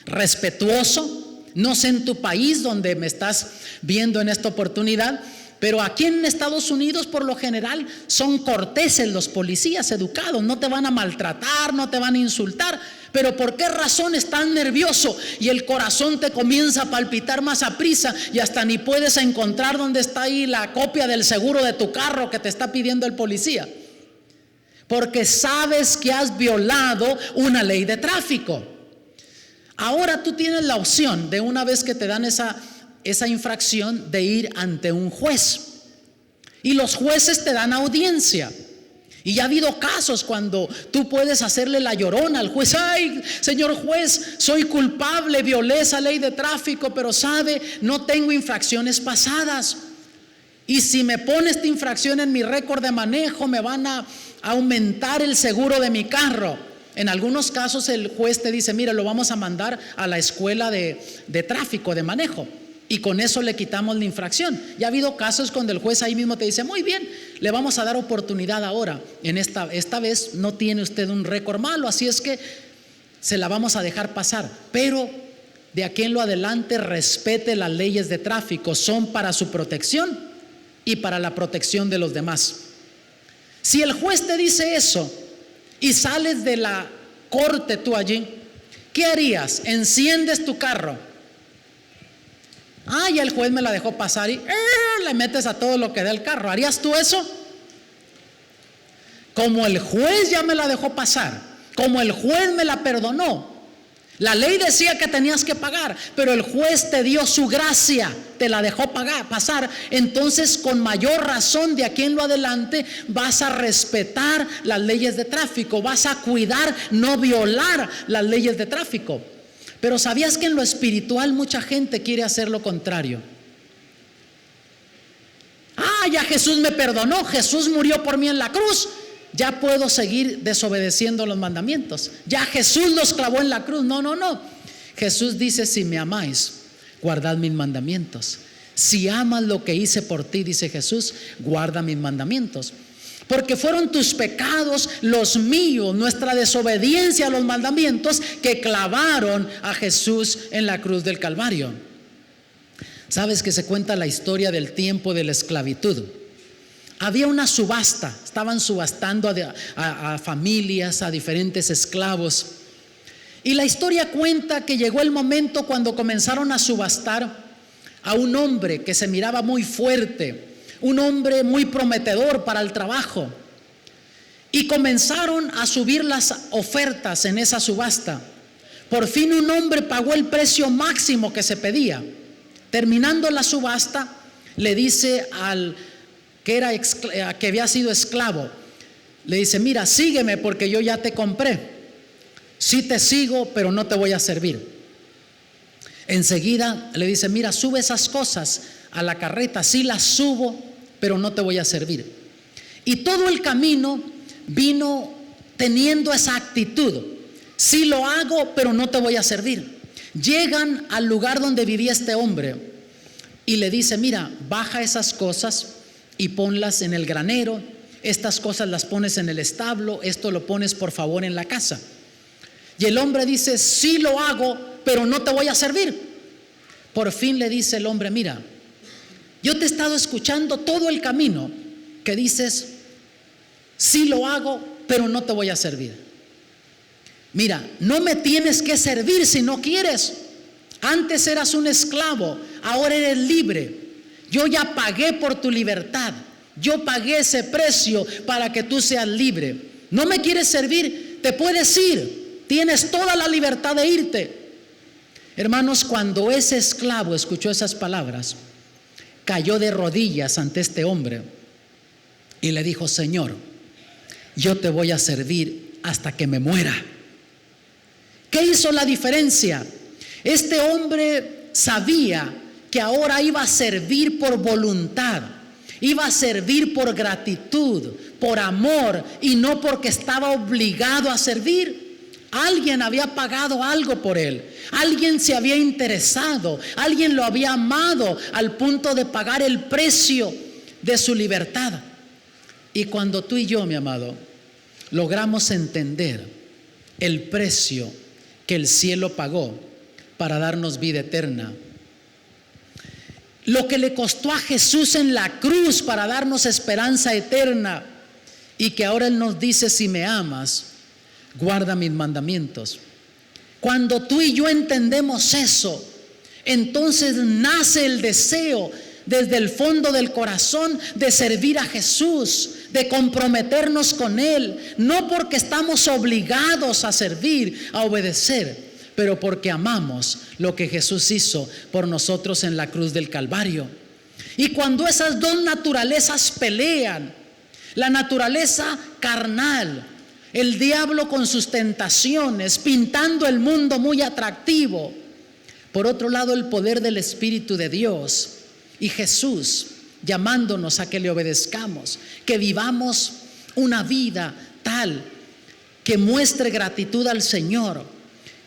respetuoso. No sé en tu país donde me estás viendo en esta oportunidad, pero aquí en Estados Unidos por lo general son corteses los policías, educados. No te van a maltratar, no te van a insultar. Pero ¿por qué razón estás nervioso y el corazón te comienza a palpitar más a prisa y hasta ni puedes encontrar dónde está ahí la copia del seguro de tu carro que te está pidiendo el policía? Porque sabes que has violado una ley de tráfico. Ahora tú tienes la opción de, una vez que te dan esa infracción, de ir ante un juez. Y los jueces te dan audiencia. Y ya ha habido casos cuando tú puedes hacerle la llorona al juez: ay, señor juez, soy culpable, violé esa ley de tráfico, pero sabe, no tengo infracciones pasadas. Y si me pone esta infracción en mi récord de manejo, me van a aumentar el seguro de mi carro. En algunos casos el juez te dice: mire, lo vamos a mandar a la escuela de tráfico, de manejo, y con eso le quitamos la infracción. Ya ha habido casos donde el juez ahí mismo te dice: muy bien, le vamos a dar oportunidad ahora. Esta vez no tiene usted un récord malo, así es que se la vamos a dejar pasar. Pero de aquí en lo adelante respete las leyes de tráfico. Son para su protección y para la protección de los demás. Si el juez te dice eso y sales de la corte tú allí, ¿qué harías? Enciendes tu carro. Ya el juez me la dejó pasar y le metes a todo lo que da el carro. ¿Harías tú eso? Como el juez ya me la dejó pasar, como el juez me la perdonó, la ley decía que tenías que pagar, pero el juez te dio su gracia, te la dejó pasar. Entonces, con mayor razón, de aquí en lo adelante vas a respetar las leyes de tráfico, vas a cuidar, no violar las leyes de tráfico. Pero ¿sabías que en lo espiritual mucha gente quiere hacer lo contrario? Ya Jesús me perdonó, Jesús murió por mí en la cruz, ya puedo seguir desobedeciendo los mandamientos. Ya Jesús los clavó en la cruz. No. Jesús dice: si me amáis, guardad mis mandamientos. Si amas lo que hice por ti, dice Jesús, guarda mis mandamientos. Porque fueron tus pecados, los míos, nuestra desobediencia a los mandamientos, que clavaron a Jesús en la cruz del Calvario. Sabes que se cuenta la historia del tiempo de la esclavitud. Había una subasta, estaban subastando a familias, a diferentes esclavos. Y la historia cuenta que llegó el momento cuando comenzaron a subastar a un hombre que se miraba muy fuerte, un hombre muy prometedor para el trabajo. Y comenzaron a subir las ofertas en esa subasta. Por fin un hombre pagó el precio máximo que se pedía. Terminando la subasta, le dice al que había sido esclavo, le dice: mira, sígueme porque yo ya te compré. Sí te sigo, pero no te voy a servir. Enseguida le dice: mira, sube esas cosas a la carreta. Sí las subo, pero no te voy a servir. Y todo el camino vino teniendo esa actitud: sí lo hago, pero no te voy a servir. Llegan al lugar donde vivía este hombre y le dice: mira, baja esas cosas y ponlas en el granero, estas cosas las pones en el establo, esto lo pones por favor en la casa. Y el hombre dice: sí lo hago, pero no te voy a servir. Por fin le dice el hombre: mira, yo te he estado escuchando todo el camino que dices: sí lo hago, pero no te voy a servir. Mira, no me tienes que servir si no quieres. Antes eras un esclavo, ahora eres libre. Yo ya pagué por tu libertad. Yo pagué ese precio para que tú seas libre. ¿No me quieres servir? Te puedes ir. Tienes toda la libertad de irte. Hermanos, cuando ese esclavo escuchó esas palabras, cayó de rodillas ante este hombre y le dijo: Señor, yo te voy a servir hasta que me muera. ¿Qué hizo la diferencia? Este hombre sabía que ahora iba a servir por voluntad, iba a servir por gratitud, por amor, y no porque estaba obligado a servir. Alguien había pagado algo por él, alguien se había interesado, alguien lo había amado al punto de pagar el precio de su libertad. Y cuando tú y yo, mi amado, logramos entender el precio que el cielo pagó para darnos vida eterna, lo que le costó a Jesús en la cruz para darnos esperanza eterna, y que ahora Él nos dice: si me amas, guarda mis mandamientos. Cuando tú y yo entendemos eso, entonces nace el deseo desde el fondo del corazón de servir a Jesús, de comprometernos con Él, no porque estamos obligados a servir, a obedecer, pero porque amamos lo que Jesús hizo por nosotros en la cruz del Calvario. Y cuando esas dos naturalezas pelean, la naturaleza carnal, el diablo con sus tentaciones, pintando el mundo muy atractivo, por otro lado el poder del Espíritu de Dios y Jesús llamándonos a que le obedezcamos, que vivamos una vida tal que muestre gratitud al Señor,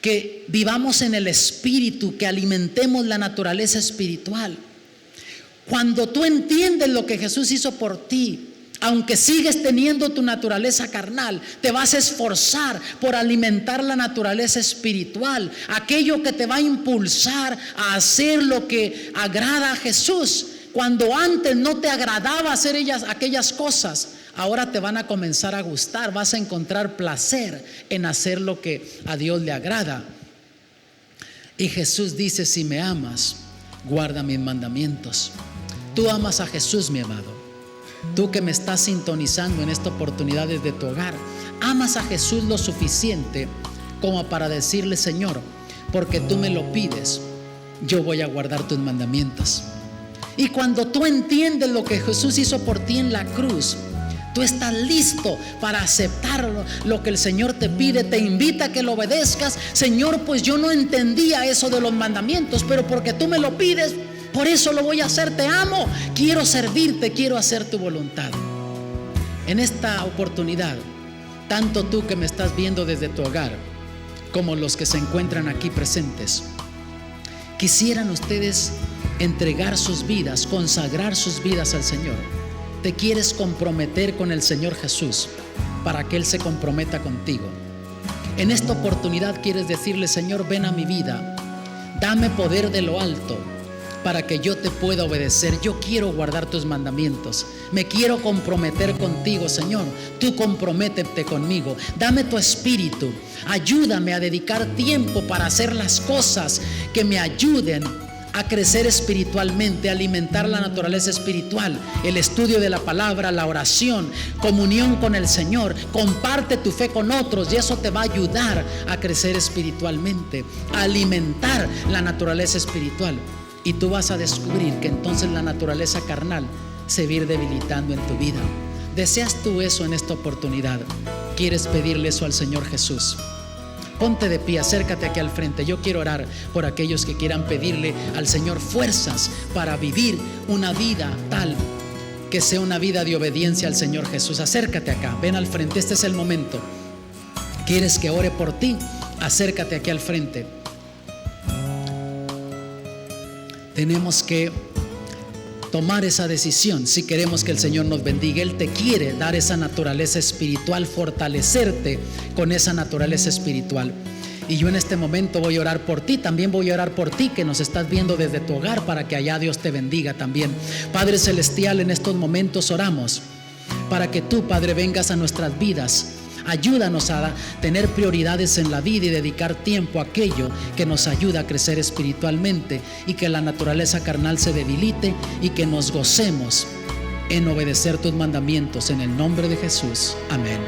que vivamos en el Espíritu, que alimentemos la naturaleza espiritual. Cuando tú entiendes lo que Jesús hizo por ti, Aunque sigues teniendo tu naturaleza carnal, te vas a esforzar por alimentar la naturaleza espiritual, aquello que te va a impulsar a hacer lo que agrada a Jesús. Cuando antes no te agradaba hacer aquellas cosas, ahora te van a comenzar a gustar, vas a encontrar placer en hacer lo que a Dios le agrada. Y Jesús dice: si me amas, guarda mis mandamientos. Tú amas a Jesús, mi amado. Tú que me estás sintonizando en esta oportunidad desde tu hogar, amas a Jesús lo suficiente como para decirle: Señor, porque tú me lo pides, yo voy a guardar tus mandamientos. Y cuando tú entiendes lo que Jesús hizo por ti en la cruz, tú estás listo para aceptar lo que el Señor te pide, te invita a que lo obedezcas. Señor, pues yo no entendía eso de los mandamientos, pero porque tú me lo pides, por eso lo voy a hacer. Te amo, quiero servirte, quiero hacer tu voluntad. En esta oportunidad, tanto tú que me estás viendo desde tu hogar, como los que se encuentran aquí presentes, quisieran ustedes entregar sus vidas, consagrar sus vidas al Señor. Te quieres comprometer con el Señor Jesús para que Él se comprometa contigo. En esta oportunidad quieres decirle: Señor, ven a mi vida, dame poder de lo alto para que yo te pueda obedecer. Yo quiero guardar tus mandamientos, me quiero comprometer contigo, Señor. Tú comprométete conmigo, dame tu espíritu, ayúdame a dedicar tiempo para hacer las cosas que me ayuden a crecer espiritualmente, a alimentar la naturaleza espiritual, el estudio de la palabra, la oración, comunión con el Señor. Comparte tu fe con otros y eso te va a ayudar a crecer espiritualmente, a alimentar la naturaleza espiritual. Y tú vas a descubrir que entonces la naturaleza carnal se va a ir debilitando en tu vida. ¿Deseas tú eso en esta oportunidad? ¿Quieres pedirle eso al Señor Jesús? Ponte de pie, acércate aquí al frente. Yo quiero orar por aquellos que quieran pedirle al Señor fuerzas para vivir una vida tal que sea una vida de obediencia al Señor Jesús. Acércate acá, ven al frente, este es el momento. ¿Quieres que ore por ti? Acércate aquí al frente. Tenemos que tomar esa decisión si queremos que el Señor nos bendiga. Él te quiere dar esa naturaleza espiritual, fortalecerte con esa naturaleza espiritual. Y yo en este momento voy a orar por ti. También voy a orar por ti que nos estás viendo desde tu hogar, para que allá Dios te bendiga también. Padre Celestial, en estos momentos oramos para que tú, Padre, vengas a nuestras vidas. Ayúdanos a tener prioridades en la vida y dedicar tiempo a aquello que nos ayuda a crecer espiritualmente, y que la naturaleza carnal se debilite, y que nos gocemos en obedecer tus mandamientos. En el nombre de Jesús, amén.